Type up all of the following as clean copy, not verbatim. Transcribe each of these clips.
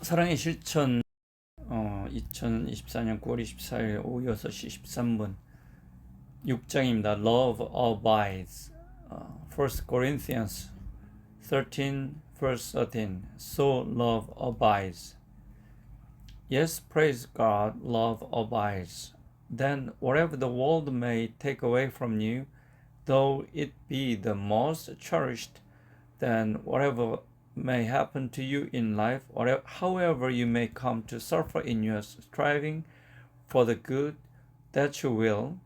사랑의 실천 2024년 9월 24일 오후 6시 13분 6장입니다. Love abides. 1 Corinthians 13 verse 13. So love abides. Yes, praise God, love abides. Then whatever the world may take away from you, though it be the most cherished, then whatever may happen to you in life, however you may come to suffer in your striving for the good that you will,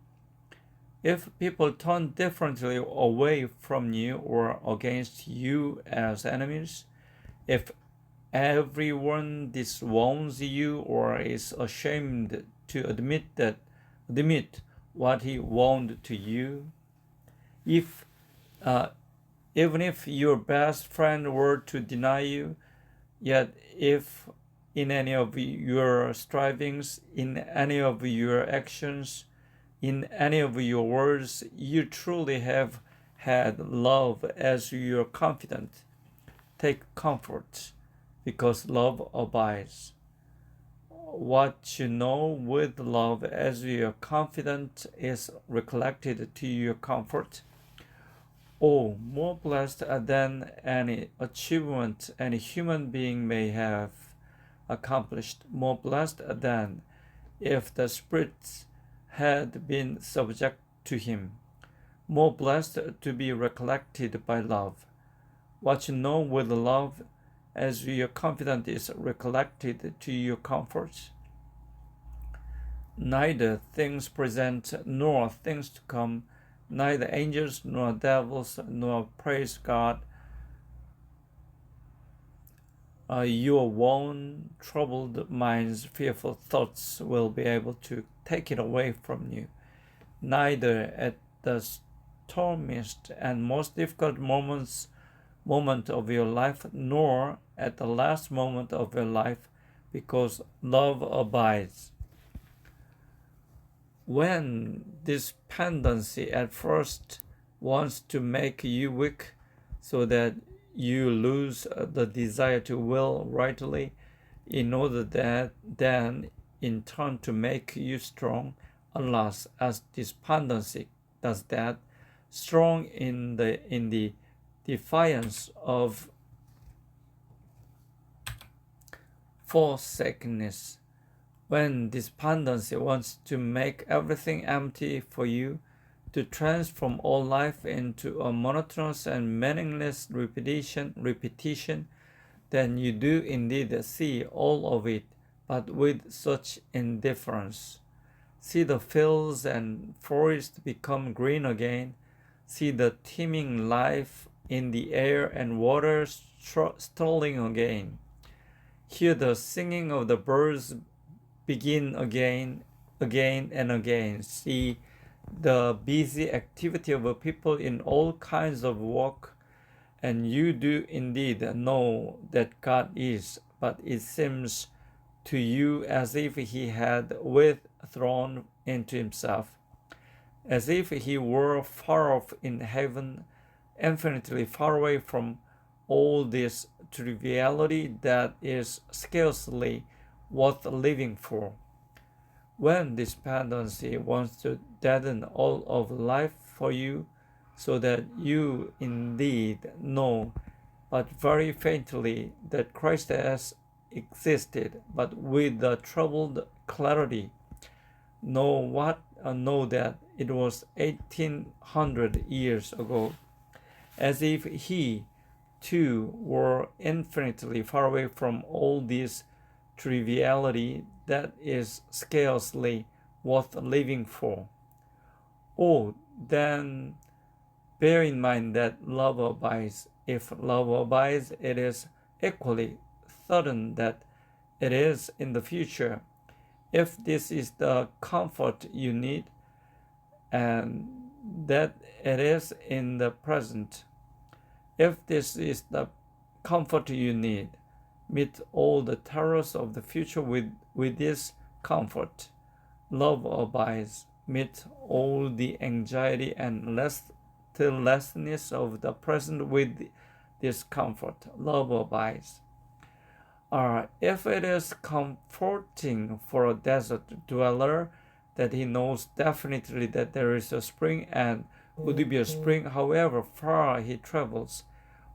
if people turn differently away from you or against you as enemies, if everyone disowns you or is ashamed to admit what he wound to you, if even if your best friend were to deny you, yet if in any of your strivings, in any of your actions, in any of your words, you truly have had love as your confidant, take comfort, because love abides. What you know with love as your confidant is recollected to your comfort. Oh, more blessed than any achievement any human being may have accomplished, more blessed than if the spirits had been subject to him, more blessed to be recollected by love. What you know with love as your confidence is recollected to your comfort. Neither things present nor things to come, neither angels nor devils nor praise God, your worn, troubled mind's fearful thoughts will be able to take it away from you. Neither at the stormiest and most difficult moment of your life, nor at the last moment of your life, because love abides. When despondency at first wants to make you weak so that you lose the desire to will rightly, in order that then in turn to make you strong, alas, as despondency does that, strong in the defiance of forsakenness. When despondency wants to make everything empty for you, to transform all life into a monotonous and meaningless repetition, then you do indeed see all of it, but with such indifference. See the fields and forests become green again. See the teeming life in the air and water strolling again. Hear the singing of the birds begin again and again. See the busy activity of people in all kinds of work, and you do indeed know that God is, but it seems to you as if he had withdrawn into himself, as if he were far off in heaven, infinitely far away from all this triviality that is scarcely worth living for. When despondency wants to deaden all of life for you, so that you indeed know, but very faintly, that Christ has existed, but with the troubled clarity, know that it was 1800 years ago, as if he too were infinitely far away from all this triviality that is scarcely worth living for. Oh, then bear in mind that love abides. If love abides, it is equally certain that it is in the future. If this is the comfort you need, and that it is in the present. If this is the comfort you need, meet all the terrors of the future with this comfort. Love abides. Meet all the anxiety and restlessness of the present with this comfort. Love abides. If it is comforting for a desert dweller that he knows definitely that there is a spring and would be a spring however far he travels,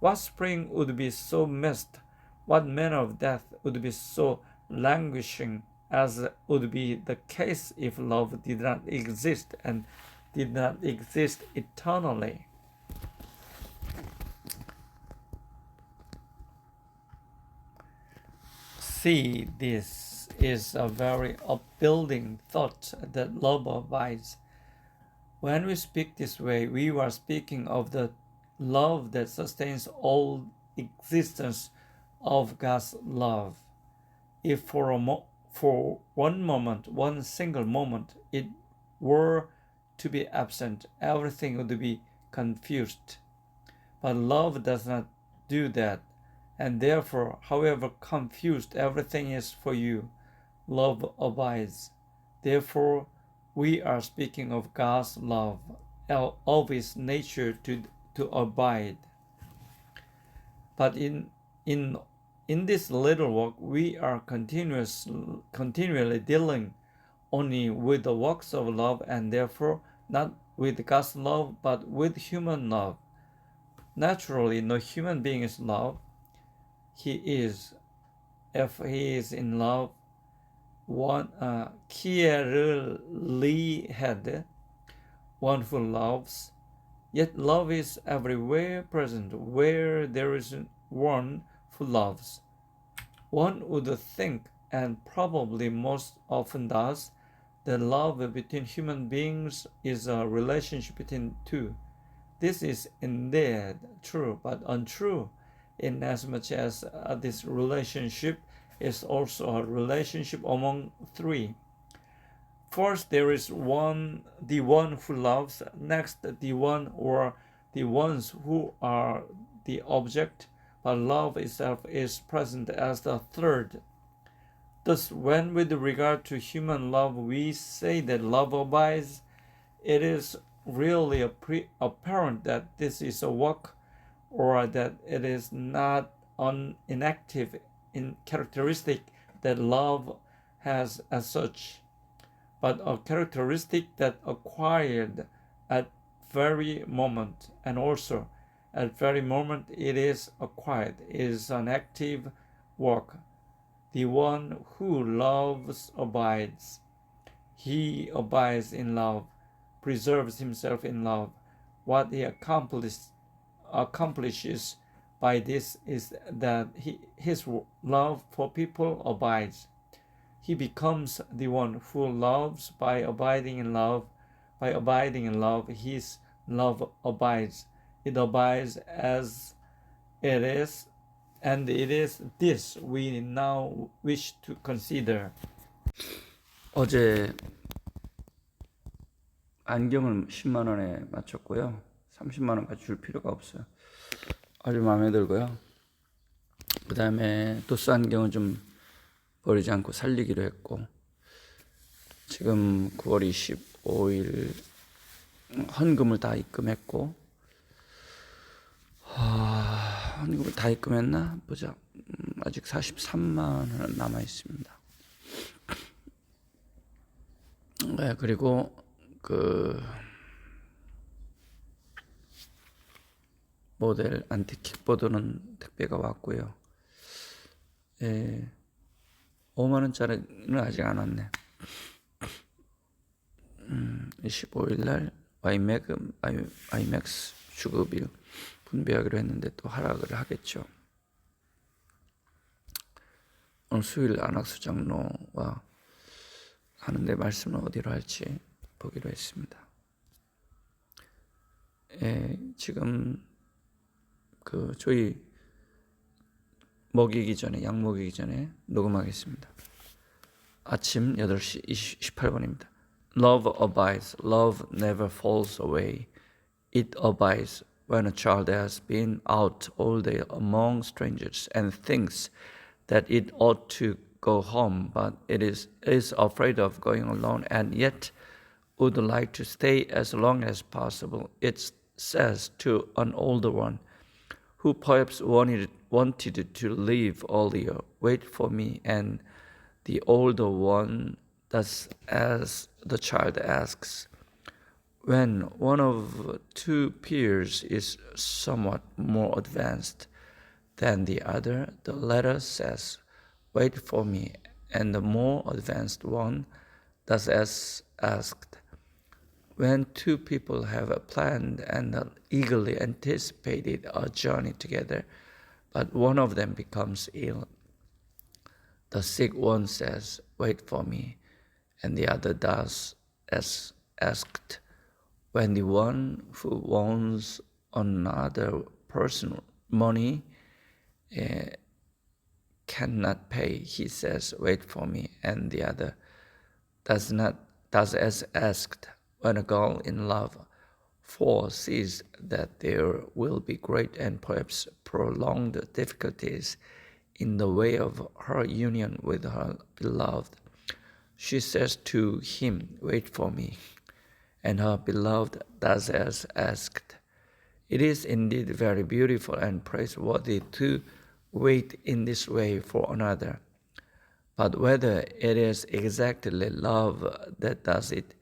what spring would be so missed? What manner of death would be so languishing as would be the case if love did not exist and did not exist eternally? See, this is a very upbuilding thought that love abides. When we speak this way, we are speaking of the love that sustains all existence of God's love. If for one moment, one single moment, it were to be absent, everything would be confused. But love does not do that, and therefore, however confused everything is for you, love abides. Therefore, we are speaking of God's love, of His nature to abide. But in this little work, we are continually dealing only with the works of love, and therefore not with God's love, but with human love. Naturally, no human being is love. If he is in love, Kierkegaard, one who loves. Yet love is everywhere present where there is one who loves. One would think, and probably most often does, that love between human beings is a relationship between two. This is indeed true, but untrue, inasmuch as this relationship is also a relationship among three. First, there is the one who loves. Next, the one or the ones who are the object, but love itself is present as the third. Thus, when with regard to human love we say that love abides, it is really apparent that this is a work, or that it is not an inactive characteristic that love has as such, but a characteristic that acquired at very moment, and also at very moment it is acquired, is an active work. The one who loves abides. He abides in love, preserves himself in love. What he accomplishes by this is that his love for people abides. He becomes the one who loves by abiding in love. By abiding in love, his love abides. It abides as it is, and it is this we now wish to consider. 어제 안경을 10만 원에 맞췄고요. 30만 원까지 줄 필요가 없어요. 아주 마음에 들고요. 그 다음에 도스 안경은 좀 버리지 않고 살리기로 했고, 지금 9월 25일 헌금을 다 입금했고, 헌금을 다 입금했나? 보자. 아직 43만 원 남아 있습니다. 네, 그리고 모델 안티킥보드는 택배가 왔고요. 5만 원짜리는 아직 안 왔네. 15일 날 IMAX 주급일 분배하기로 했는데 또 하락을 하겠죠. 오늘 수요일 안학수 장로와 하는데 말씀은 어디로 할지 보기로 했습니다. 지금 저희 약 먹이기 전에 녹음하겠습니다. 아침 8시 18분입니다. Love abides. Love never falls away. It abides when a child has been out all day among strangers and thinks that it ought to go home, but it is afraid of going alone and yet would like to stay as long as possible. It says to an older one, who perhaps wanted wanted to leave earlier, wait for me. And the older one does as the child asks. When one of two peers is somewhat more advanced than the other, the latter says, wait for me, and the more advanced one does as asked. When two people have planned and eagerly anticipated a journey together, but one of them becomes ill, the sick one says, wait for me, and the other does as asked. When the one who wants another person money cannot pay, he says, wait for me, and the other does as asked. When a girl in love foresees that there will be great and perhaps prolonged difficulties in the way of her union with her beloved, she says to him, wait for me, and her beloved does as asked. It is indeed very beautiful and praiseworthy to wait in this way for another. But whether it is exactly love that does it,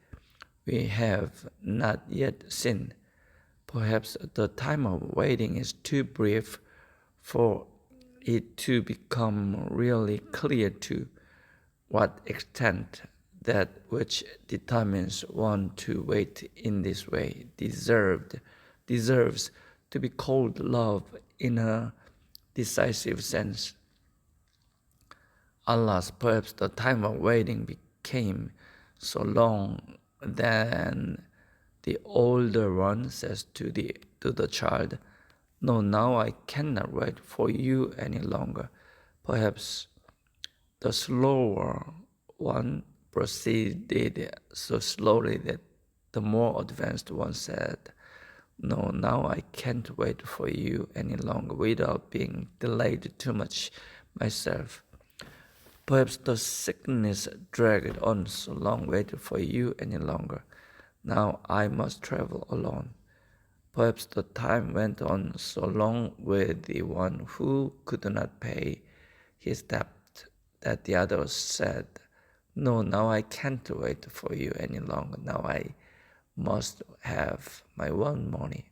we have not yet seen. Perhaps the time of waiting is too brief for it to become really clear to what extent that which determines one to wait in this way deserves to be called love in a decisive sense. Alas, perhaps the time of waiting became so long that the older one says to the child, no, now I cannot wait for you any longer. Perhaps the slower one proceeded so slowly that the more advanced one said, no, now I can't wait for you any longer without being delayed too much myself. Perhaps the sickness dragged on so long, waited for you any longer. Now I must travel alone. Perhaps the time went on so long with the one who could not pay his debt that the other said, no, now I can't wait for you any longer. Now I must have my own money.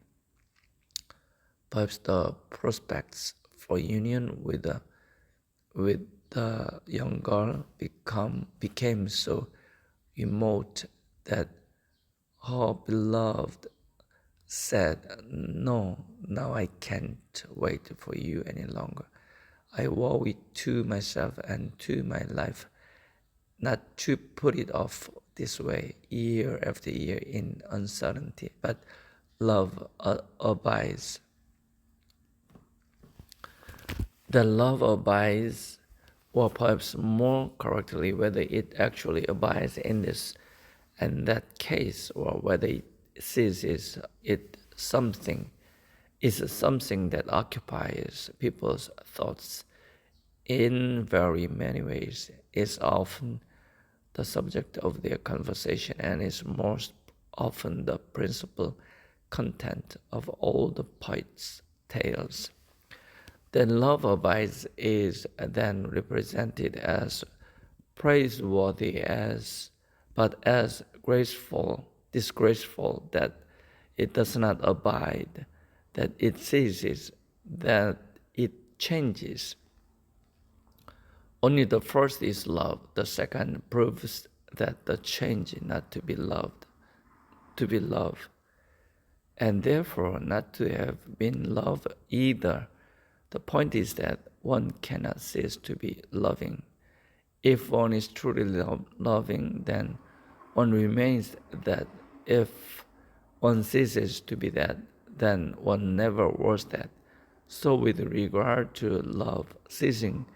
Perhaps the prospects for union with the young girl became so remote that her beloved said, no, now I can't wait for you any longer. I vow it to myself and to my life not to put it off this way year after year in uncertainty, but love abides. The love abides, or perhaps more correctly, whether it actually abides in this and that case, or whether it seizes it something, is something that occupies people's thoughts in very many ways, is often the subject of their conversation, and is most often the principal content of all the poets' tales. Then love abides is then represented as praiseworthy but as disgraceful that it does not abide, that it ceases, that it changes. Only the first is love, the second proves that the change not to be loved, and therefore not to have been loved either. The point is that one cannot cease to be loving. If one is truly loving, then one remains that. If one ceases to be that, then one never was that. So with regard to love, ceasing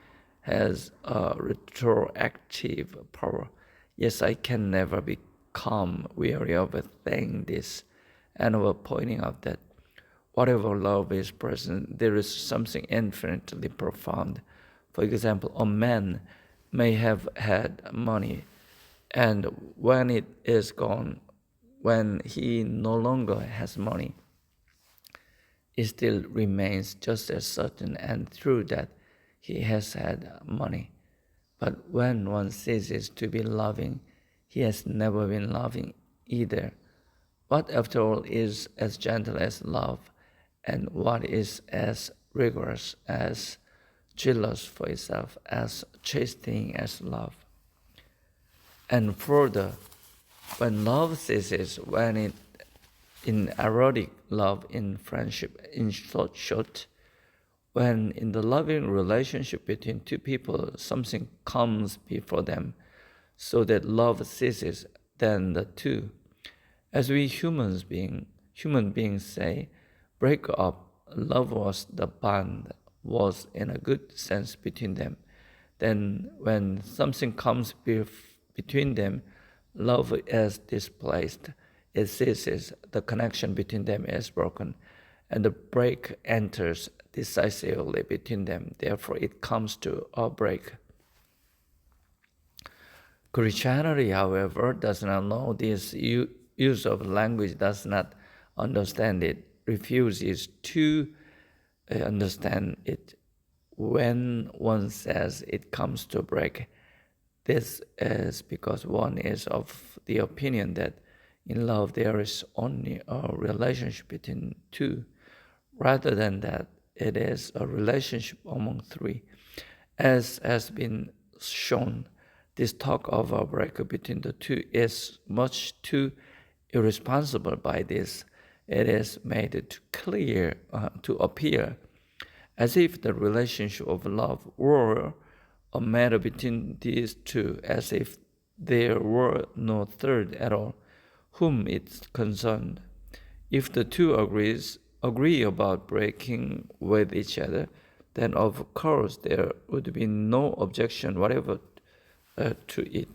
has a retroactive power. Yes, I can never become weary of saying this and of pointing out that whatever love is present, there is something infinitely profound. For example, a man may have had money, and when it is gone, when he no longer has money, it still remains just as certain and true that he has had money. But when one ceases to be loving, he has never been loving either. What, after all, is as gentle as love, and what is as rigorous, as jealous for itself, as chastening as love? And further, when love ceases, when it in erotic love, in friendship, in short, when in the loving relationship between two people something comes before them, so that love ceases, then the two, as we human beings say, break up. Love was the bond, was in a good sense between them. Then when something comes between them, love is displaced, it ceases, the connection between them is broken, and the break enters decisively between them. Therefore, it comes to a break. Christianity, however, does not know this use of language, does not understand it, refuses to understand it. When one says it comes to a break, this is because one is of the opinion that in love there is only a relationship between two, rather than that it is a relationship among three. As has been shown, this talk of a break between the two is much too irresponsible. By this, it is made to appear as if the relationship of love were a matter between these two, as if there were no third at all whom it concerned. If the two agree about breaking with each other, then of course there would be no objection whatever to it.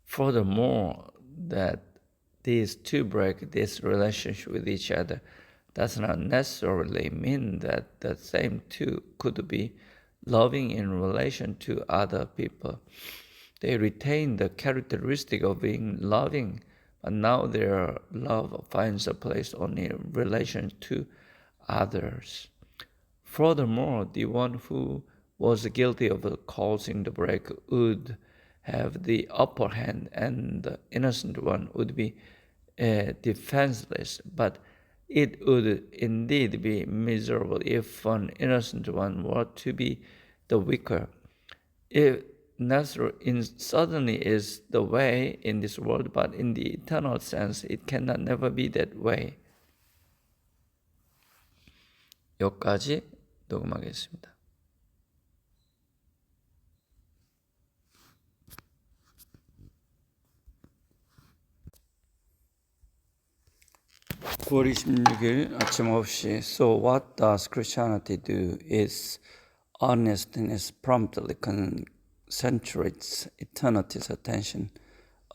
Furthermore, that these two break this relationship with each other does not necessarily mean that the same two could be loving in relation to other people. They retain the characteristic of being loving, but now their love finds a place only in relation to others. Furthermore, the one who was guilty of causing the break would have the upper hand, and the innocent one would be defenseless. But it would indeed be miserable if an innocent one were to be the weaker. If certainly is the way in this world, but in the eternal sense, it cannot never be that way. 여기까지 녹음하겠습니다. (9월 26일) 아침 9시. So what does Christianity do? Its earnestness promptly concentrates eternity's attention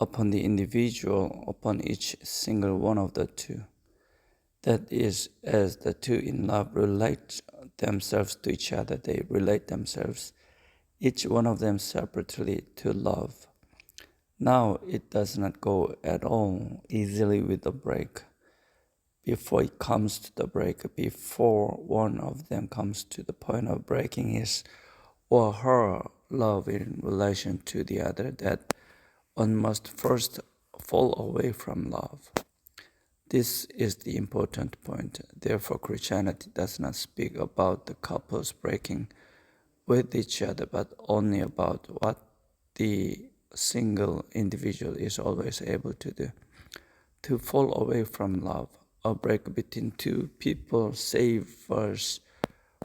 upon the individual, upon each single one of the two. That is, as the two in love relate themselves to each other, they relate themselves, each one of them separately, to love. Now it does not go at all easily with the break. Before it comes to the break, before one of them comes to the point of breaking his or her love in relation to the other, that one must first fall away from love. This is the important point. Therefore, Christianity does not speak about the couples breaking with each other, but only about what the single individual is always able to do, to fall away from love. A break between two people savors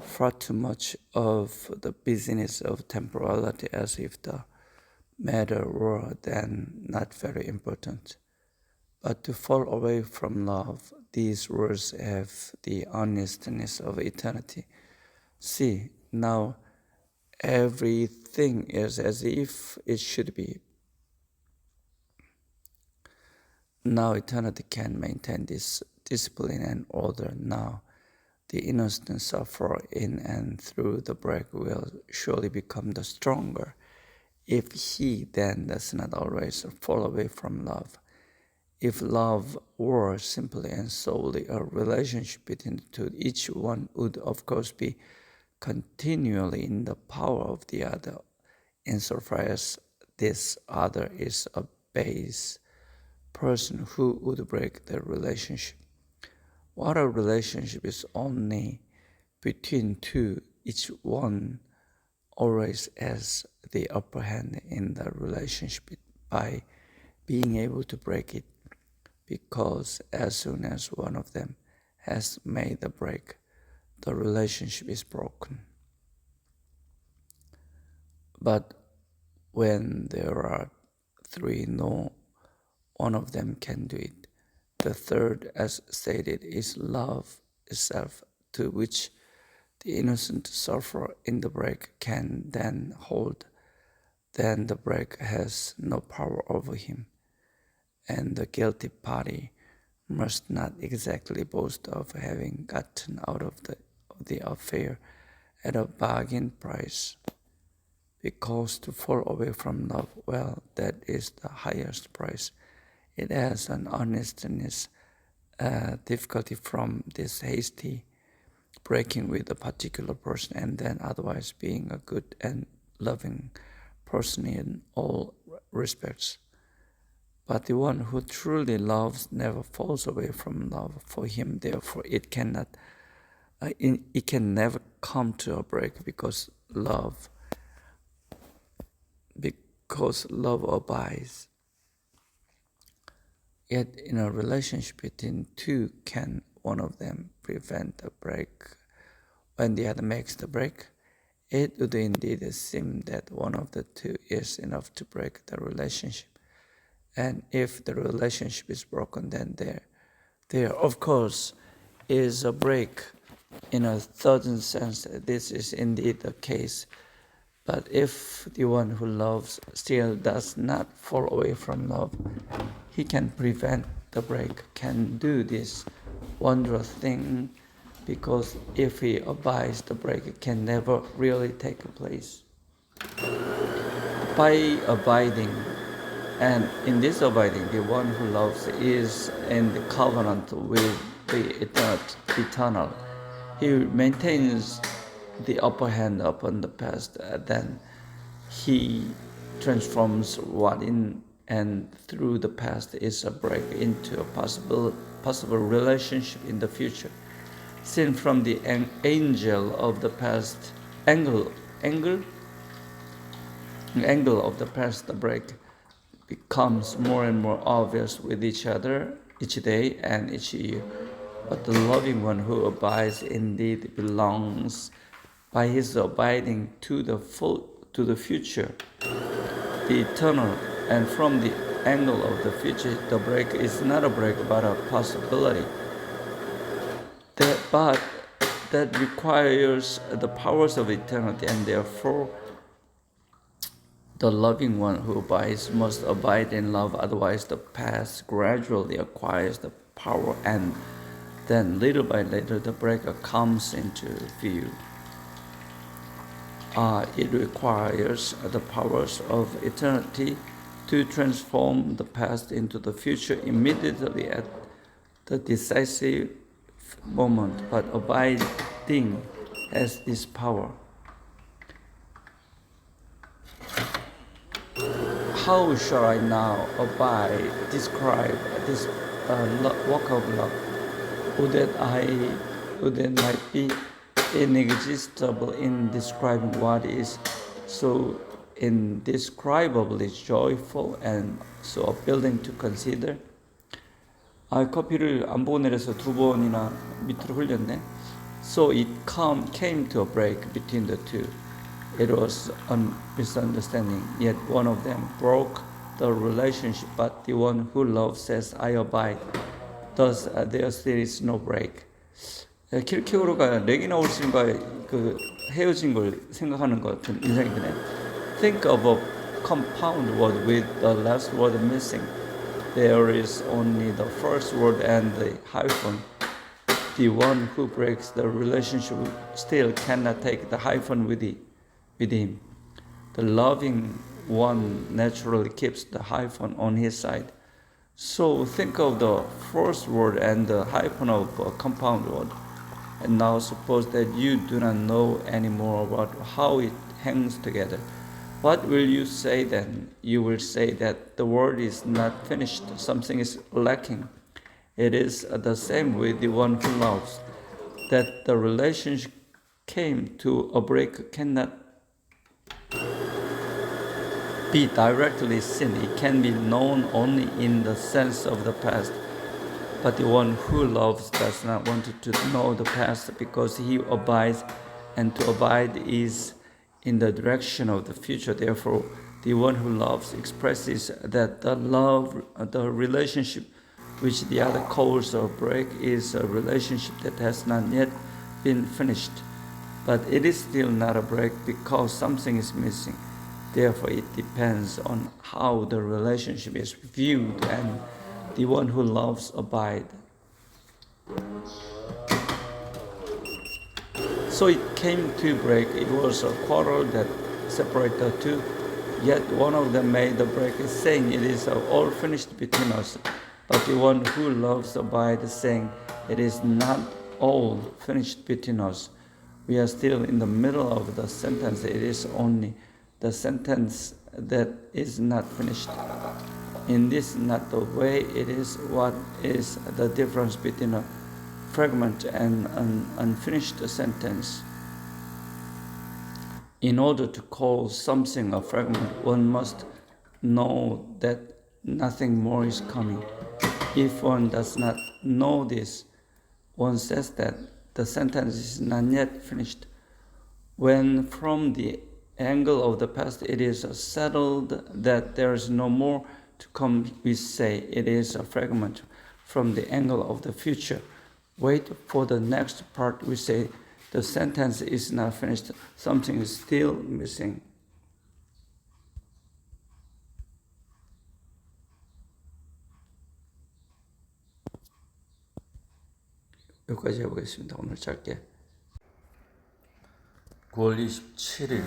far too much of the business of temporality, as if the matter were then not very important. But to fall away from love, these words have the earnestness of eternity. See, now everything is as if it should be. Now eternity can maintain this discipline and order. Now the innocent sufferer in and through the break will surely become the stronger if he then does not always fall away from love. If love were simply and solely a relationship between the two, each one would of course be continually in the power of the other, insofar as this other is a base person who would break the relationship. What a relationship is only between two, each one always has the upper hand in the relationship by being able to break it, because as soon as one of them has made the break, the relationship is broken. But when there are three, no one of them can do it. The third, as stated, is love itself, to which the innocent sufferer in the break can then hold. Then the break has no power over him, and the guilty party must not exactly boast of having gotten out of the affair at a bargain price. Because to fall away from love, well, that is the highest price. It has an earnestness, difficulty from this hasty breaking with a particular person and then otherwise being a good and loving person in all respects. But the one who truly loves never falls away from love. For him, therefore, it can never come to a break because love abides. Yet in a relationship between two, can one of them prevent a break when the other makes the break? It would indeed seem that one of the two is enough to break the relationship. And if the relationship is broken, then there of course is a break. In a certain sense, this is indeed the case. But if the one who loves still does not fall away from love, he can prevent the break, can do this wondrous thing, because if he abides, the break can never really take place. By abiding, and in this abiding, the one who loves is in the covenant with the eternal. He maintains the upper hand upon the past, then he transforms what in and through the past is a break into a possible relationship in the future. Seen from the angle of the past, of the past, the break becomes more and more obvious with each other, each day and each year. But the loving one who abides indeed belongs by his abiding to the future, the eternal, and from the angle of the future, the break is not a break but a possibility. That requires the powers of eternity, and therefore the loving one who abides must abide in love, otherwise the past gradually acquires the power, and then little by little the breaker comes into view. It requires the powers of eternity to transform the past into the future immediately at the decisive moment, but abiding has this power. How shall I now describe this work of love? Would that might be inexhaustible in describing what is so indescribably joyful and so appealing to consider. 커피를 안 보고 내려서 2번이나 밑으로 흘렸네. So it came to a break between the two. It was a misunderstanding, yet one of them broke the relationship, but the one who loves says, I abide. Thus there still is no break. 킬케고르가 레기나 올슨과 그 헤어진 걸 생각하는 것 같은 인상이 드네. Think of a compound word with the last word missing. There is only the first word and the hyphen. The one who breaks the relationship still cannot take the hyphen with him. The loving one naturally keeps the hyphen on his side. So think of the first word and the hyphen of a compound word. And now suppose that you do not know any more about how it hangs together. What will you say then? You will say that the word is not finished, something is lacking. It is the same with the one who loves, that the relationship came to a break cannot be directly seen. It can be known only in the sense of the past. But the one who loves does not want to know the past because he abides, and to abide is in the direction of the future. Therefore, the one who loves expresses that the relationship which the other calls a break is a relationship that has not yet been finished. But it is still not a break because something is missing. Therefore, it depends on how the relationship is viewed, and the one who loves abide. So it came to break. It was a quarrel that separated the two. Yet one of them made the break, saying, "It is all finished between us." But the one who loves abides, saying, "It is not all finished between us." We are still in the middle of the sentence. It is only the sentence that is not finished. In this not the way it is. What is the difference between a fragment and an unfinished sentence? In order to call something a fragment, one must know that nothing more is coming. If one does not know this, one says that the sentence is not yet finished. When from the angle of the past it is settled that there is no more to come, we say it is a fragment. From the angle of the future, wait for the next part, we say the sentence is not finished, something is still missing. 여기까지 해보겠습니다. 오늘 짧게. 9월 27일.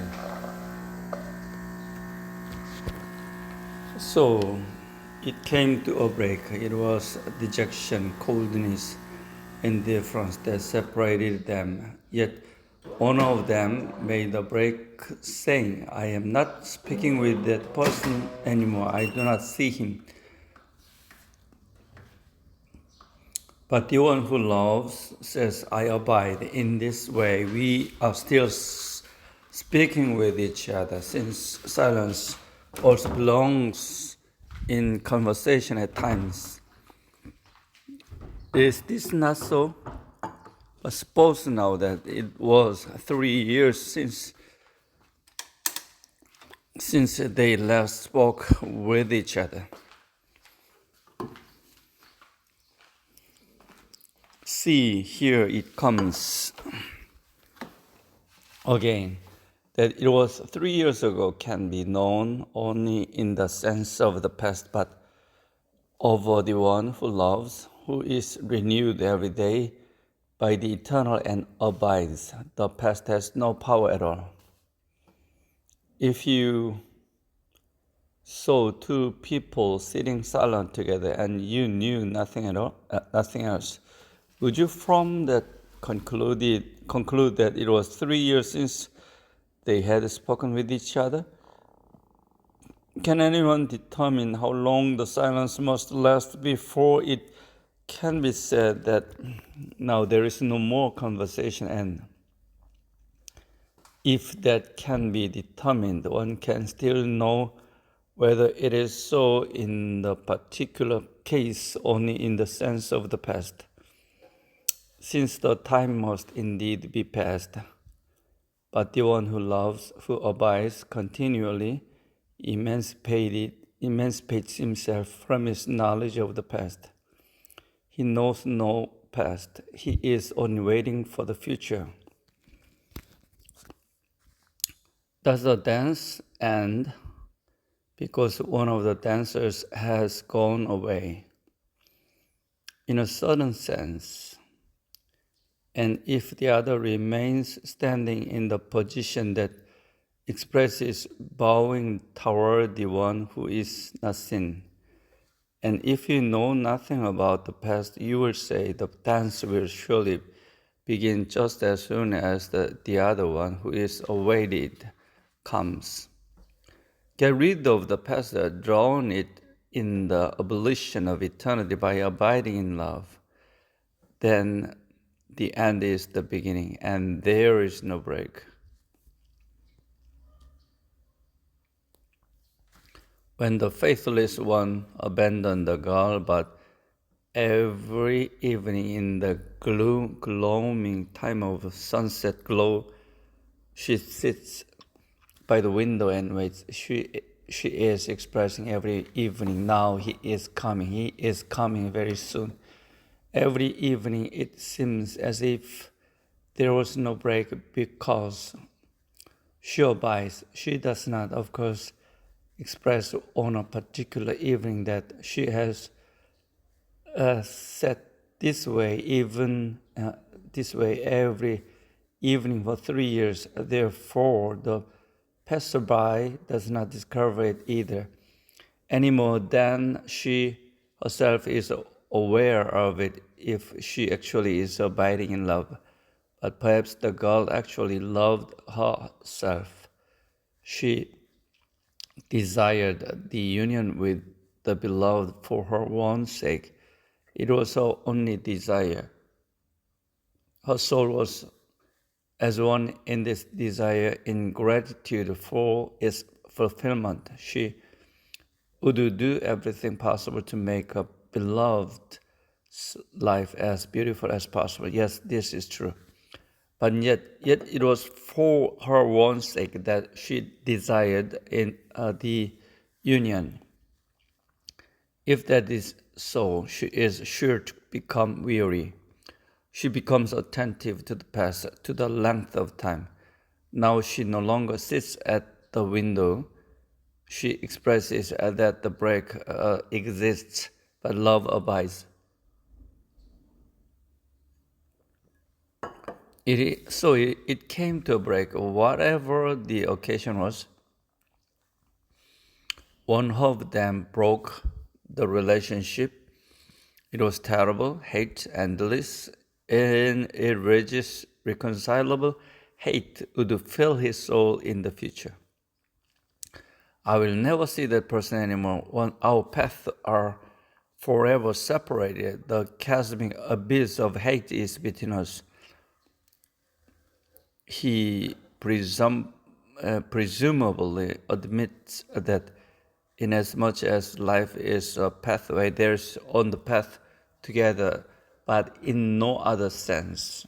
So it came to a break. It was dejection, coldness, indifference that separated them. Yet one of them made a break, saying, "I am not speaking with that person anymore. I do not see him." But the one who loves says, "I abide." In this way, we are still speaking with each other, since silence also belongs in conversation at times. Is this not so? But suppose now that it was 3 years since they last spoke with each other. See, here it comes again. That it was 3 years ago can be known only in the sense of the past, but over the one who loves, who is renewed every day by the eternal and abides, the past has no power at all. If you saw two people sitting silent together and you knew nothing else, would you from that conclude that it was 3 years since they had spoken with each other? Can anyone determine how long the silence must last before it can be said that now there is no more conversation? And if that can be determined, one can still know whether it is so in the particular case only in the sense of the past, since the time must indeed be past. But the one who loves, who abides continually, emancipates himself from his knowledge of the past. He knows no past. He is only waiting for the future. Does the dance end because one of the dancers has gone away? In a certain sense. And if the other remains standing in the position that expresses bowing toward the one who is not seen, And if you know nothing about the past, you will say the dance will surely begin just as soon as the other one who is awaited comes. Get rid of the past, drown it in the abolition of eternity by abiding in love. Then the end is the beginning, and there is no break. When the faithless one abandoned the girl, but every evening in the gloaming time of sunset glow, she sits by the window and waits. She is expressing every evening, now he is coming very soon. Every evening it seems as if there was no break because she abides. She does not, of course, express on a particular evening that she has set this way, this way every evening for 3 years. Therefore, the passerby does not discover it either, any more than she herself is aware of it if she actually is abiding in love. But perhaps the girl actually loved herself. She desired the union with the beloved for her own sake. It was her only desire. Her soul was as one in this desire, in gratitude for its fulfillment. She would do everything possible to make her beloved's life as beautiful as possible. Yes, this is true. But yet it was for her own sake that she desired in the union. If that is so, she is sure to become weary. She becomes attentive to the past, to the length of time. Now she no longer sits at the window. She expresses that the break exists, but love abides. It came to a break, whatever the occasion was. One of them broke the relationship. It was terrible, hate, endless, irreconcilable hate would fill his soul in the future. I will never see that person anymore. When our paths are forever separated, the chasmic abyss of hate is between us. He presumably admits that inasmuch as life is a pathway, there's on the path together, but in no other sense.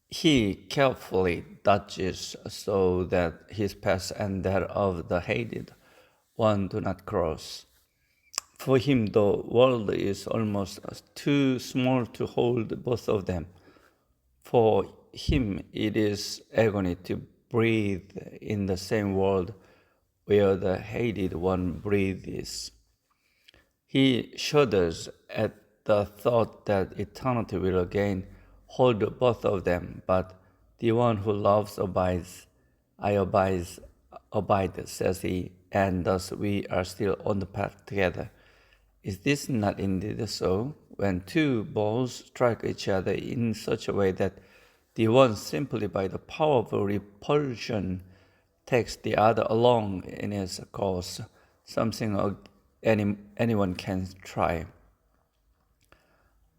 He carefully dodges so that his path and that of the hated one do not cross. For him, the world is almost too small to hold both of them. For him, it is agony to breathe in the same world where the hated one breathes. He shudders at the thought that eternity will again hold both of them, but the one who loves abides. I abide, says he, and thus we are still on the path together. Is this not indeed so? When two balls strike each other in such a way that the one simply by the power of repulsion takes the other along in its course, something anyone can try.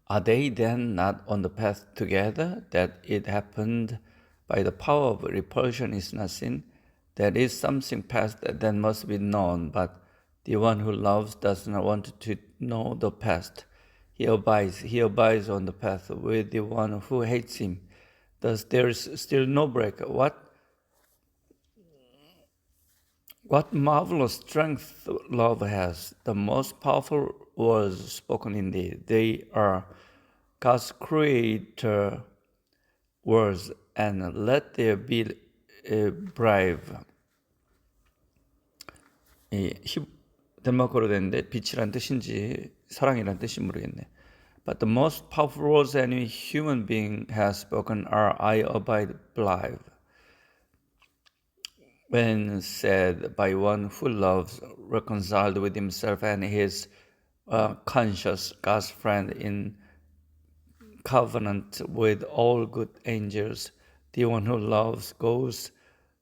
Are they then not on the path together? That it happened by the power of repulsion is not seen. That is something past that must be known, but the one who loves does not want to know the past. He abides on the path with the one who hates him. Thus there is still no break. What marvelous strength love has. The most powerful words spoken indeed. They are God's creator words, and let there be brave. 덴마크어로 됐는데 빛이란 뜻인지 사랑이란 뜻인지 모르겠네. But the most powerful words any human being has spoken are I abide, brave. when said by one who loves, reconciled with himself and his conscious God's friend in covenant with all good angels. The one who loves goes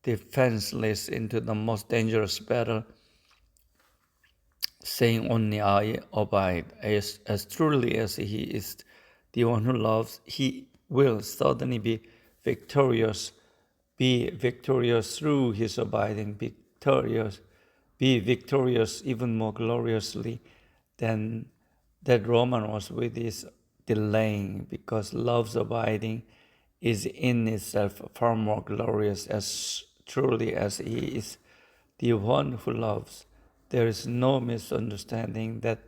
defenseless into the most dangerous battle, saying only I abide. As truly as he is the one who loves, he will certainly be victorious through his abiding, be victorious even more gloriously than that Roman was with his delaying, because love's abiding is in itself far more glorious. As truly as he is the one who loves, there is no misunderstanding that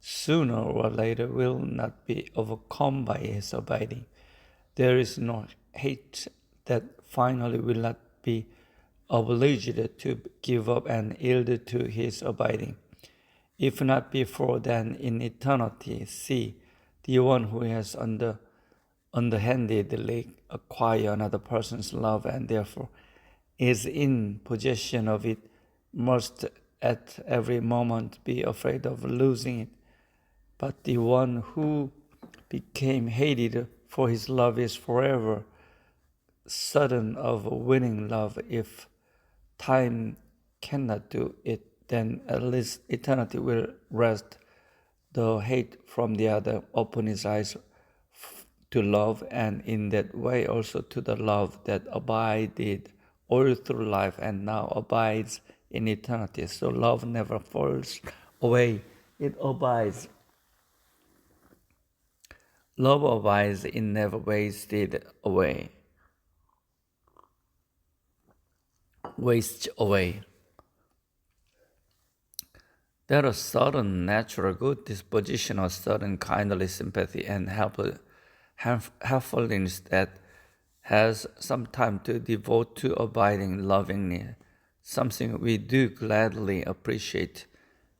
sooner or later will not be overcome by his abiding. There is no hate that finally will not be obliged to give up and yield to his abiding. If not before, then in eternity. See, the one who has underhandedly acquired another person's love and therefore is in possession of it must at every moment be afraid of losing it. But the one who became hated for his love is forever certain of winning love. If time cannot do it, then at least eternity will wrest the hate from the other, open his eyes to love, and in that way also to the love that abided all through life and now abides in eternity. So love never falls away, it abides. Love abides, it never wastes away. There are certain natural good disposition, a certain kindly sympathy and helpfulness that has some time to devote to abiding lovingly. Something we do gladly appreciate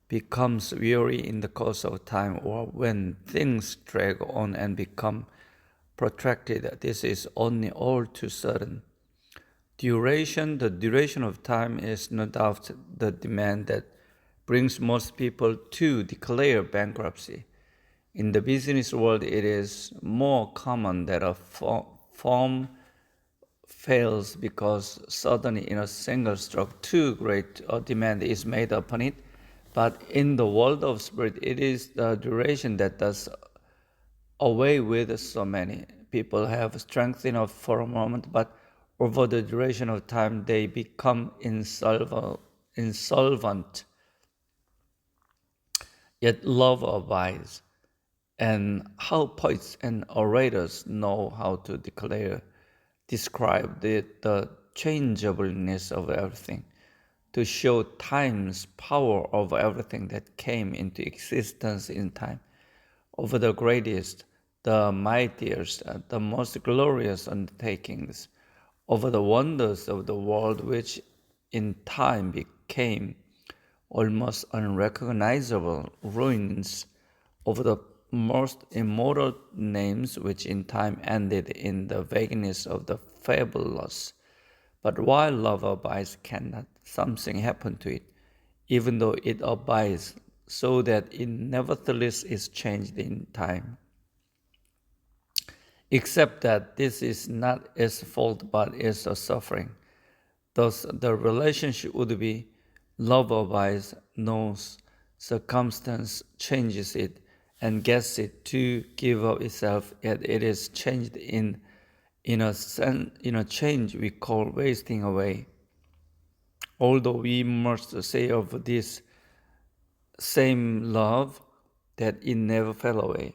becomes weary in the course of time, or when things drag on and become protracted. This is only all too certain. The duration of time is no doubt the demand that brings most people to declare bankruptcy. In the business world, it is more common that a firm fails because suddenly in a single stroke too great a demand is made upon it. But in the world of spirit, it is the duration that does away with so many. People have strength enough for a moment, but over the duration of time, they become insolvent. Yet love abides. And how poets and orators know how to describe the changeableness of everything, to show time's power over everything that came into existence in time, over the greatest, the mightiest, the most glorious undertakings, over the wonders of the world which in time became almost unrecognizable ruins, over the most immortal names which in time ended in the vagueness of the fabulous. But while love abides, cannot something happen to it, even though it abides, so that it nevertheless is changed in time? Except that this is not its fault but is a suffering. Thus the relationship would be love abides, no circumstance changes it and gets it to give up itself, yet it is changed in a change we call wasting away. Although we must say of this same love that it never fell away.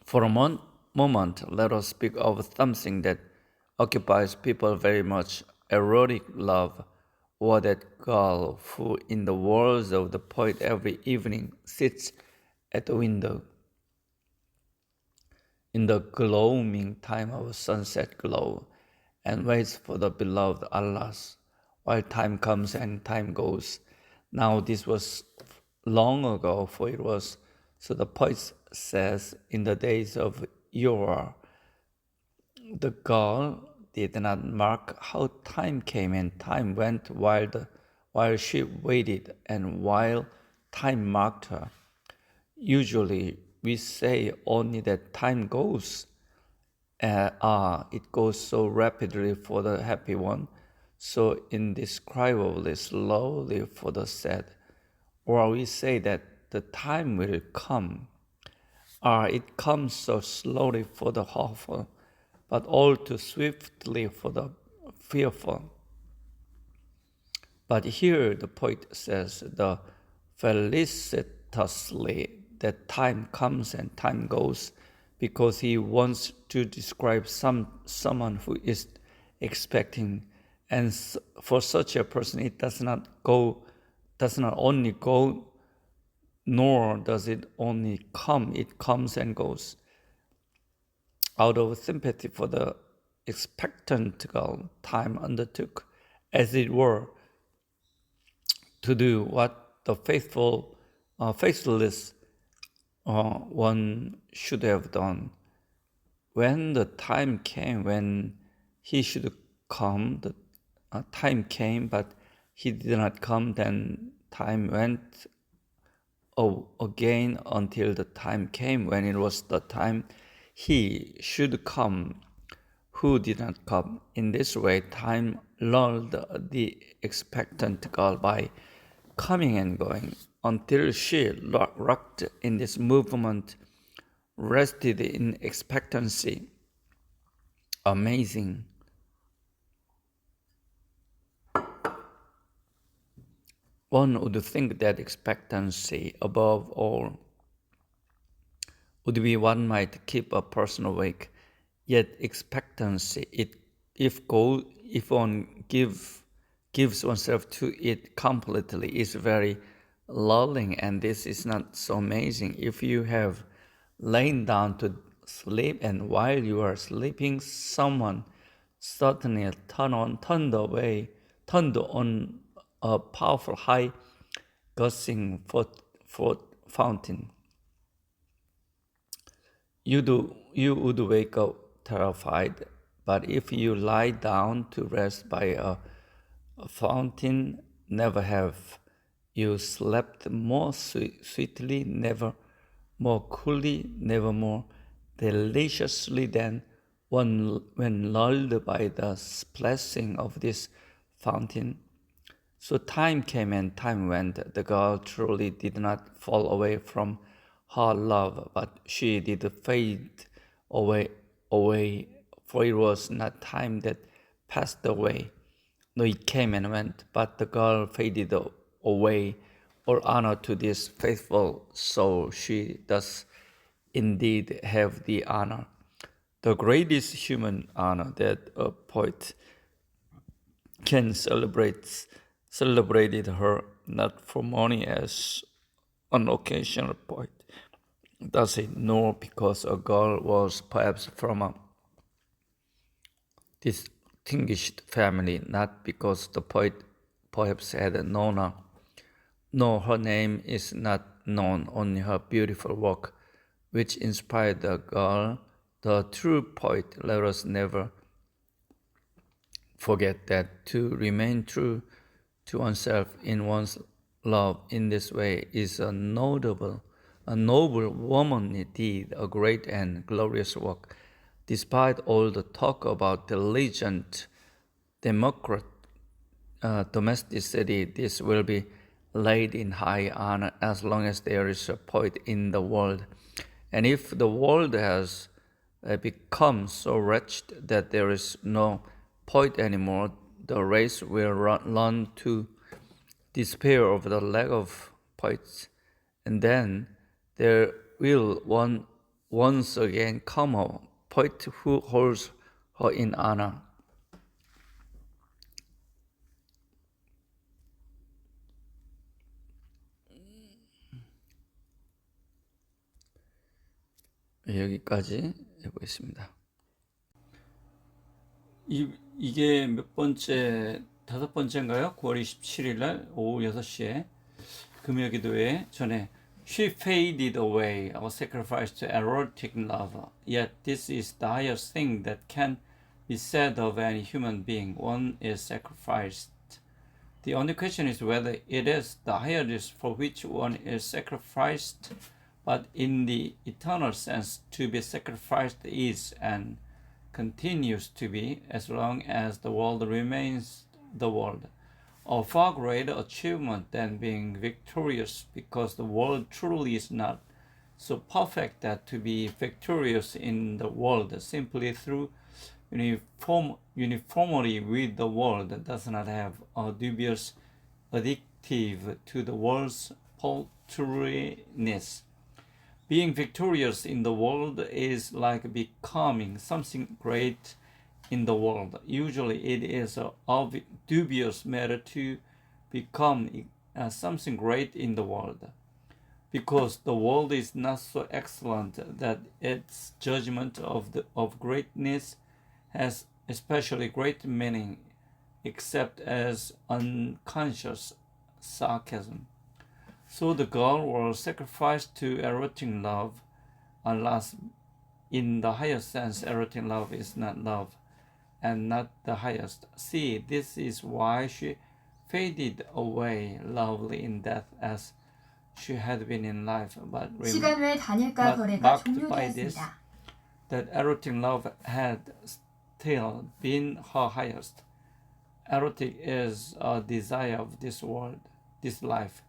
For a moment, let us speak of something that occupies people very much, erotic love, or that girl who, in the words of the poet, every evening sits at the window in the gloaming time of sunset glow and waits for the beloved alas, while time comes and time goes. Now this was long ago, for it was, so the poet says, in the days of yore. The girl did not mark how time came and time went while she waited and while time marked her. Usually we say only that time goes. It goes so rapidly for the happy one, so indescribably slowly for the sad. Or we say that the time will come. It comes so slowly for the hopeful, but all too swiftly for the fearful. But here the poet says the felicitously that time comes and time goes, because he wants to describe someone who is expecting, and for such a person it does not only go, nor does it only come, it comes and goes. Out of sympathy for the expectant girl, time undertook, as it were, to do what the faithless one should have done. When the time came when he should come, the time came, but he did not come, then time went again until the time came when it was the time he should come, who did not come. In this way, time lulled the expectant girl by coming and going until she, rocked in this movement, rested in expectancy. Amazing. One would think that expectancy, above all, would be what might keep a person awake. Yet expectancy, if one gives oneself to it completely, is very lulling, and this is not so amazing. If you have lain down to sleep, and while you are sleeping, someone suddenly turned on a powerful high gushing fountain, you would wake up terrified. But if you lie down to rest by a fountain, never have you slept more sweetly, never more coolly, never more deliciously than when lulled by the splashing of this fountain. So time came and time went. The girl truly did not fall away from her love, but she did fade away, for it was not time that passed away. No, it came and went, but the girl faded away. All honor to this faithful soul. She does indeed have the honor, the greatest human honor that a poet can celebrated her not for money as an occasional poet does it, nor because a girl was perhaps from a distinguished family, not because the poet perhaps had known her. No, her name is not known, only her beautiful work, which inspired the girl. The true poet, let us never forget that to remain true to oneself in one's love in this way is a noble womanly deed, a great and glorious work. Despite all the talk about diligent domesticity, this will be laid in high honor as long as there is a poet in the world. And if the world has become so wretched that there is no poet anymore, the race will run to despair of the lack of poets, and then there will once again come a poet who holds her in honor. 여기까지 해보겠습니다. 이게 몇 번째, 5번째인가요? 9월 27일 날 오후 6시에 금요기도회 전에 She faded away, our sacrifice to erotic love. Yet this is the highest thing that can be said of any human being. One is sacrificed. The only question is whether it is the highest for which one is sacrificed, but in the eternal sense, to be sacrificed is and continues to be as long as the world remains the world. A far greater achievement than being victorious, because the world truly is not so perfect that to be victorious in the world simply through uniformity with the world does not have a dubious addictive to the world's paltriness. Being victorious in the world is like becoming something great in the world. Usually it is a dubious matter to become something great in the world, because the world is not so excellent that its judgment of greatness has especially great meaning, except as unconscious sarcasm. So the girl was sacrificed to erotic love, unless in the highest sense erotic love is not love, and not the highest. See, this is why she faded away lovely in death as she had been in life, but 시간 외 단일가 거래가 marked by this, 종료되었습니다. that erotic love had still been her highest. Erotic is a desire of this world, this life.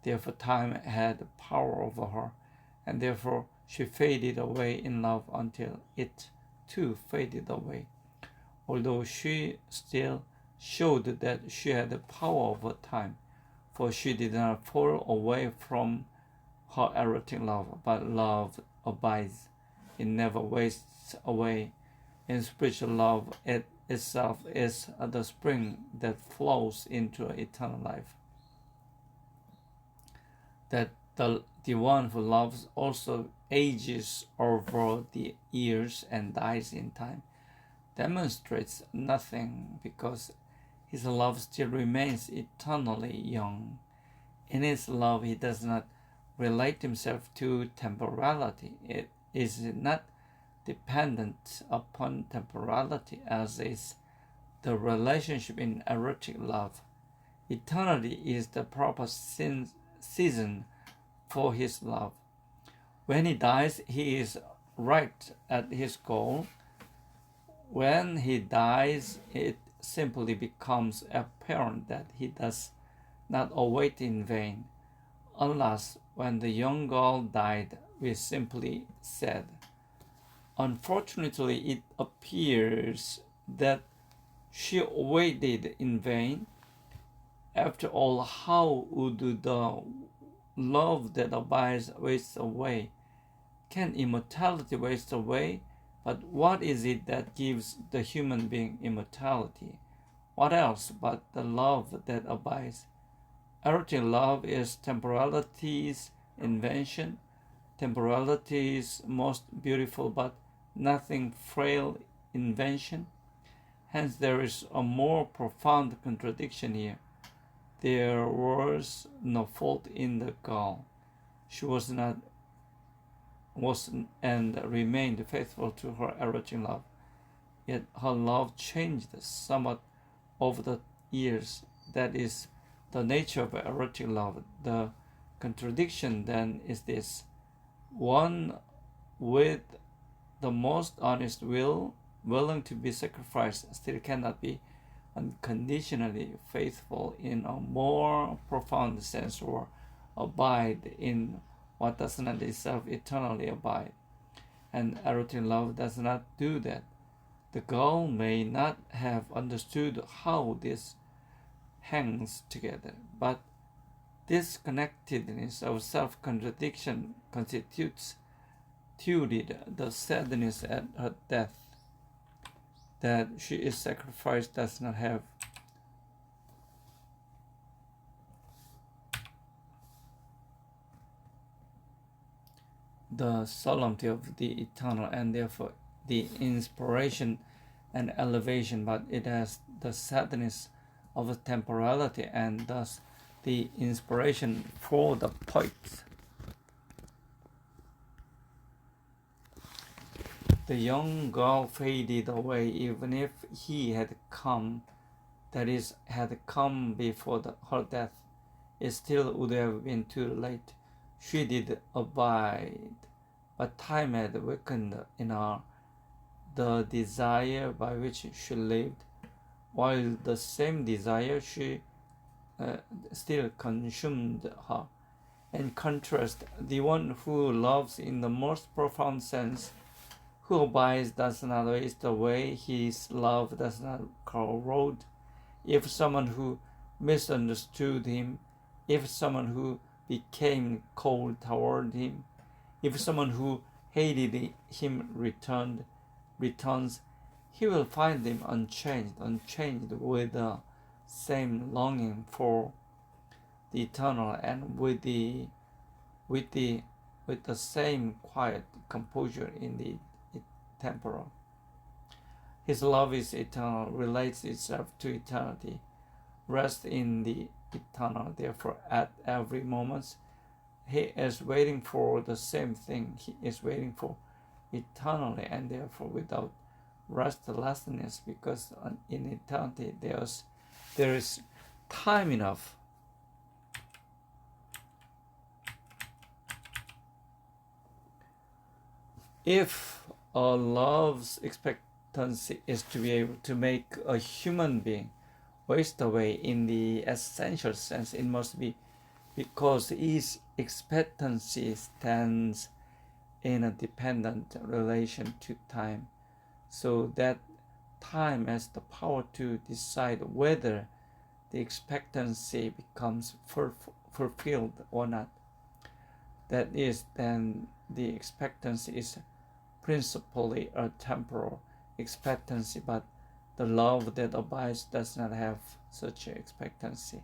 Therefore time had power over her, and therefore she faded away in love until it too faded away. Although she still showed that she had the power over time, for she did not fall away from her erotic love, but love abides. It never wastes away. In spiritual love, it itself is the spring that flows into eternal life. That the one who loves also ages over the years and dies in time demonstrates nothing, because his love still remains eternally young. In his love, he does not relate himself to temporality. It is not dependent upon temporality, as is the relationship in erotic love. Eternity is the proper season for his love. When he dies, he is right at his goal. When he dies, it simply becomes apparent that he does not await in vain. Alas, when the young girl died, we simply said, unfortunately, it appears that she waited in vain. After all, how would the love that abides waste away? Can immortality waste away? But what is it that gives the human being immortality? What else but the love that abides? Erotic love is temporality's invention, temporality's most beautiful but nothing frail invention. Hence there is a more profound contradiction here. There was no fault in the girl. She was and remained faithful to her erotic love. Yet her love changed somewhat over the years. That is the nature of erotic love. The contradiction then is this: one with the most honest will, willing to be sacrificed, still cannot be unconditionally faithful in a more profound sense, or abide in what does not itself eternally abide. And erotic love does not do that. The girl may not have understood how this hangs together, but this connectedness of self-contradiction constitutes the sadness at her death. That she is sacrificed does not have the solemnity of the eternal, and therefore the inspiration and elevation, but it has the sadness of temporality, and thus the inspiration for the poet. The young girl faded away even if he had come, that is, had come before her death. It still would have been too late. She did abide, but time had weakened in her the desire by which she lived, while the same desire still consumed her. In contrast, the one who loves in the most profound sense, who abides, does not waste away, his love does not corrode. If someone who misunderstood him, if someone who became cold toward him, if someone who hated him returns, he will find him unchanged with the same longing for the eternal and with the same quiet composure in the temporal. His love is eternal, relates itself to eternity, rests in the eternal. Therefore, at every moment, he is waiting for the same thing. He is waiting for eternally, and therefore without restlessness, because in eternity there is time enough. If a love's expectancy is to be able to make a human being waste away in the essential sense, it must be because his expectancy stands in a dependent relation to time, so that time has the power to decide whether the expectancy becomes fulfilled or not. That is, then the expectancy is principally a temporal expectancy, but the love that abides does not have such an expectancy.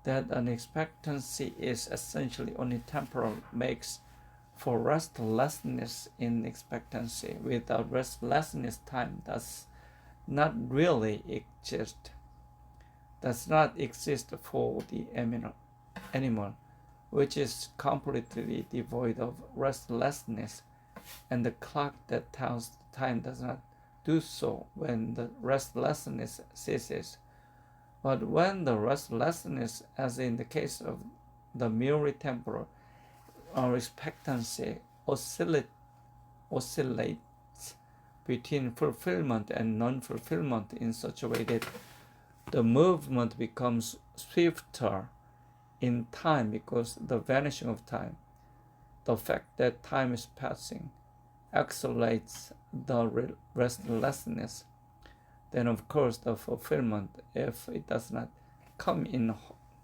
That an expectancy is essentially only temporal makes for restlessness in expectancy. Without restlessness, time does not really exist, for the animal, which is completely devoid of restlessness, and the clock that tells time does not do so when the restlessness ceases. But when the restlessness, as in the case of the merely temporal, our expectancy oscillates between fulfillment and non-fulfillment in such a way that the movement becomes swifter in time because the vanishing of time, the fact that time is passing, accelerates the restlessness. Then of course the fulfillment, if it does not come in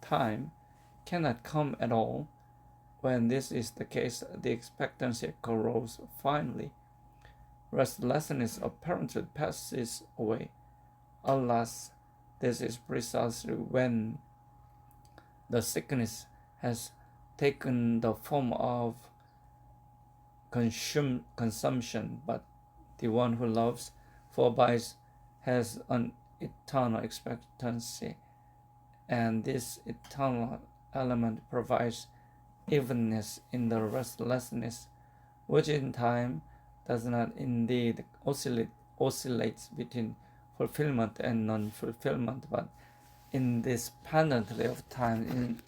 time, cannot come at all. When this is the case, the expectancy corrodes finally. Restlessness apparently passes away. Alas, this is precisely when the sickness has taken the form of consumption, but the one who loves, forbides, has an eternal expectancy, and this eternal element provides evenness in the restlessness, which in time does not indeed oscillates between fulfillment and non-fulfillment, but independently of time,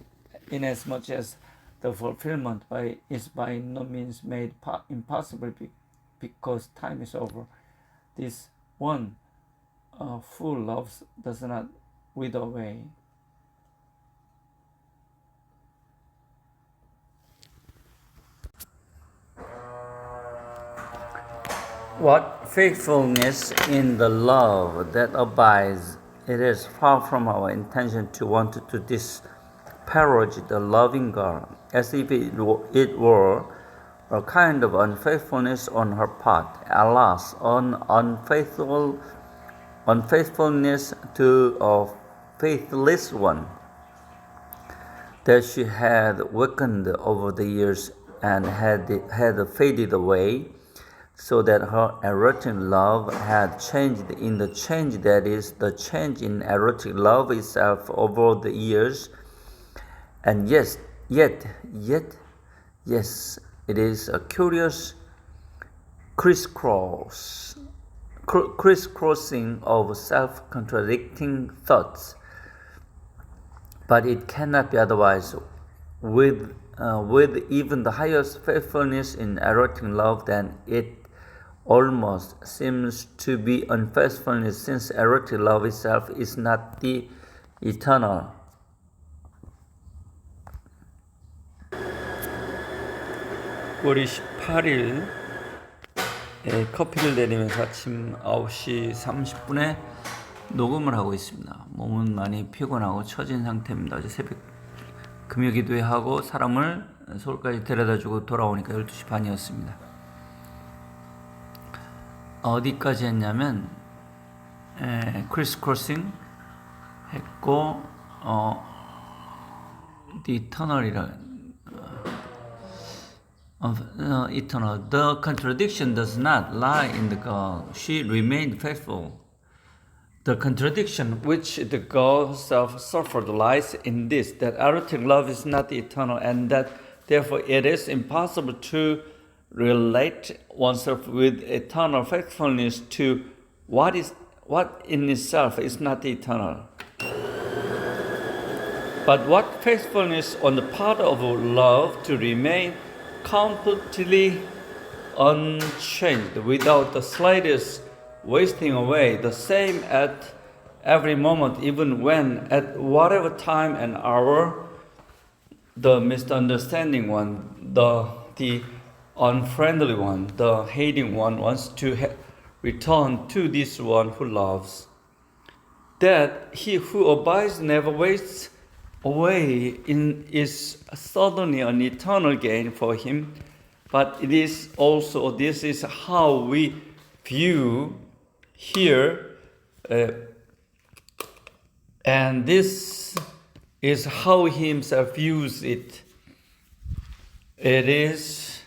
inasmuch as the fulfillment is by no means made impossible because time is over. This one who loves does not wither away. What faithfulness in the love that abides! It is far from our intention to want to disparage the loving girl, as if it were a kind of unfaithfulness on her part. Alas, unfaithfulness to a faithless one, that she had weakened over the years and had faded away, so that her erotic love had changed in the change that is the change in erotic love itself over the years. And yet, yes, it is a curious crisscrossing of self-contradicting thoughts, but it cannot be otherwise. With even the highest faithfulness in erotic love, then it almost seems to be unfaithfulness, since erotic love itself is not the eternal. 우리 18일 커피를 내리면서 아침 9시 30분에 녹음을 하고 있습니다. 몸은 많이 피곤하고 처진 상태입니다. 어제 새벽 금요기도회 하고 사람을 서울까지 데려다주고 돌아오니까 12시 반이었습니다. 어디까지 했냐면 크리스크로싱 했고 The Eternal이라 eternal. The contradiction does not lie in the girl. She remained faithful. The contradiction which the girl herself suffered lies in this, that erotic love is not eternal, and that therefore it is impossible to relate oneself with eternal faithfulness to what in itself is not eternal. But what faithfulness on the part of love to remain completely unchanged without the slightest wasting away, the same at every moment, even when at whatever time and hour the misunderstanding one, the unfriendly one, the hating one wants to return to this one who loves. That he who abides never wastes away is certainly an eternal gain for him, but it is also, this is how we view here, and this is how he himself views it. It is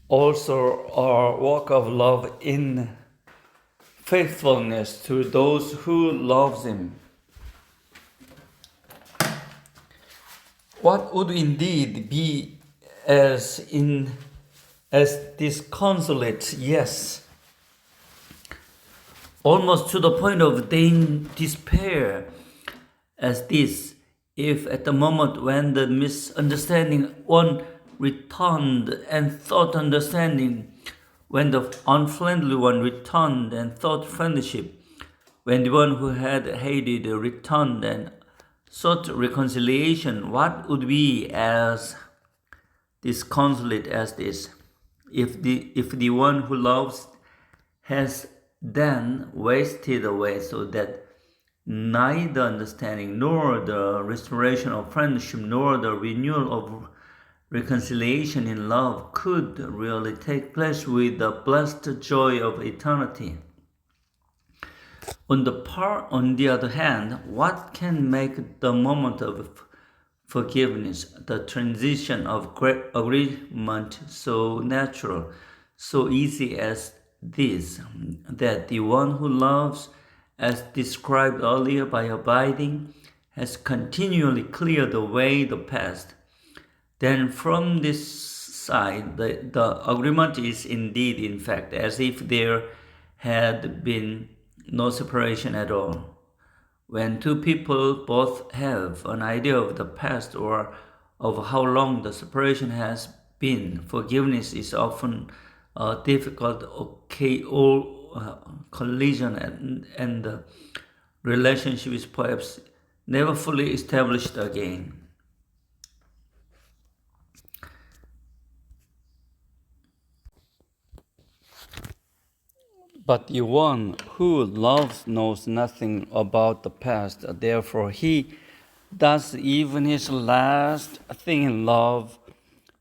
also our work of love in faithfulness to those who loves him. What would indeed be as disconsolate, yes, almost to the point of despair as this, if at the moment when the misunderstanding one returned and thought understanding, when the unfriendly one returned and thought friendship, when the one who had hated returned and sought reconciliation, what would be as disconsolate as this? If the one who loves has then wasted away, so that neither understanding nor the restoration of friendship nor the renewal of reconciliation in love could really take place with the blessed joy of eternity. On the other hand, what can make the moment of forgiveness, the transition of great agreement, so natural, so easy as this, that the one who loves, as described earlier by abiding, has continually cleared away the past? Then from this side, the agreement is indeed, in fact, as if there had been no separation at all. When two people both have an idea of the past or of how long the separation has been, forgiveness is often a difficult collision, and the relationship is perhaps never fully established again. But the one who loves knows nothing about the past, therefore he does even his last thing in love.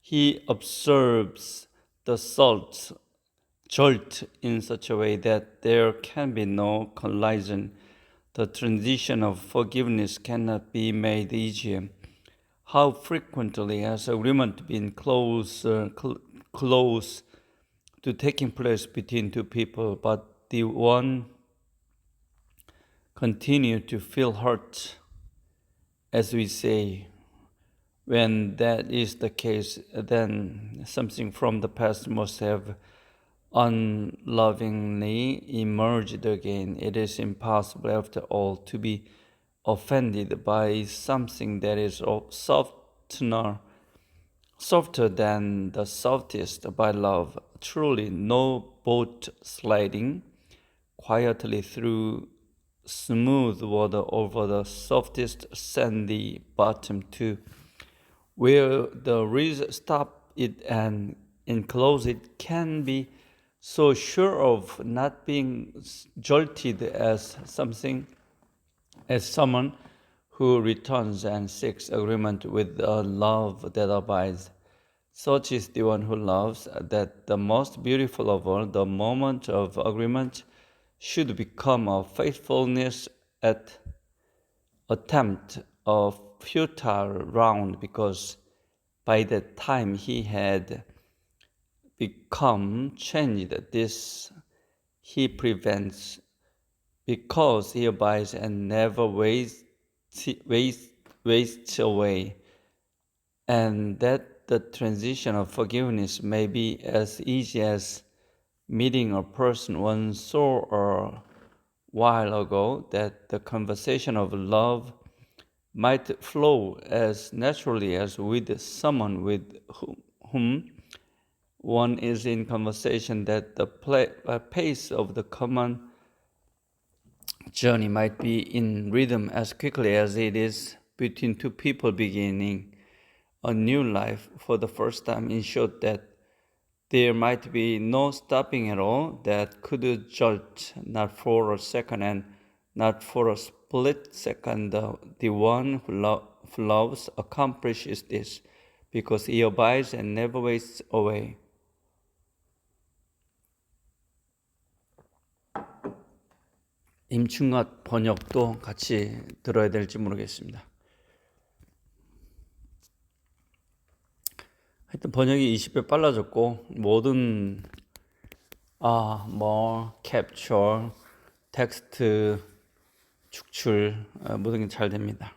He observes the jolt in such a way that there can be no collision. The transition of forgiveness cannot be made easier. How frequently has agreement been close to taking place between two people, but the one continued to feel hurt, as we say, When that is the case, then something from the past must have unlovingly emerged again. It is impossible, after all, to be offended by something that is softer than the softest by love. Truly, no boat sliding quietly through smooth water over the softest sandy bottom to where the reeds stop it and enclose it can be so sure of not being jolted as someone who returns and seeks agreement with a love that abides. Such is the one who loves, that the most beautiful of all, the moment of agreement, should become a faithfulness at attempt a futile round, because by that time he had become changed. This he prevents, because he abides and never wastes away, and that the transition of forgiveness may be as easy as meeting a person one saw a while ago, that the conversation of love might flow as naturally as with someone with whom one is in conversation, that the pace of the common journey might be in rhythm as quickly as it is between two people beginning a new life for the first time. In short, that there might be no stopping at all, that could jolt not for a second and not for a split second. The one who loves accomplishes this, because he abides and never wastes away. 임충갓 번역도 같이 들어야 될지 모르겠습니다. 하여튼 번역이 20배 빨라졌고, 모든 캡처, 텍스트 축출 모든 게 잘 됩니다.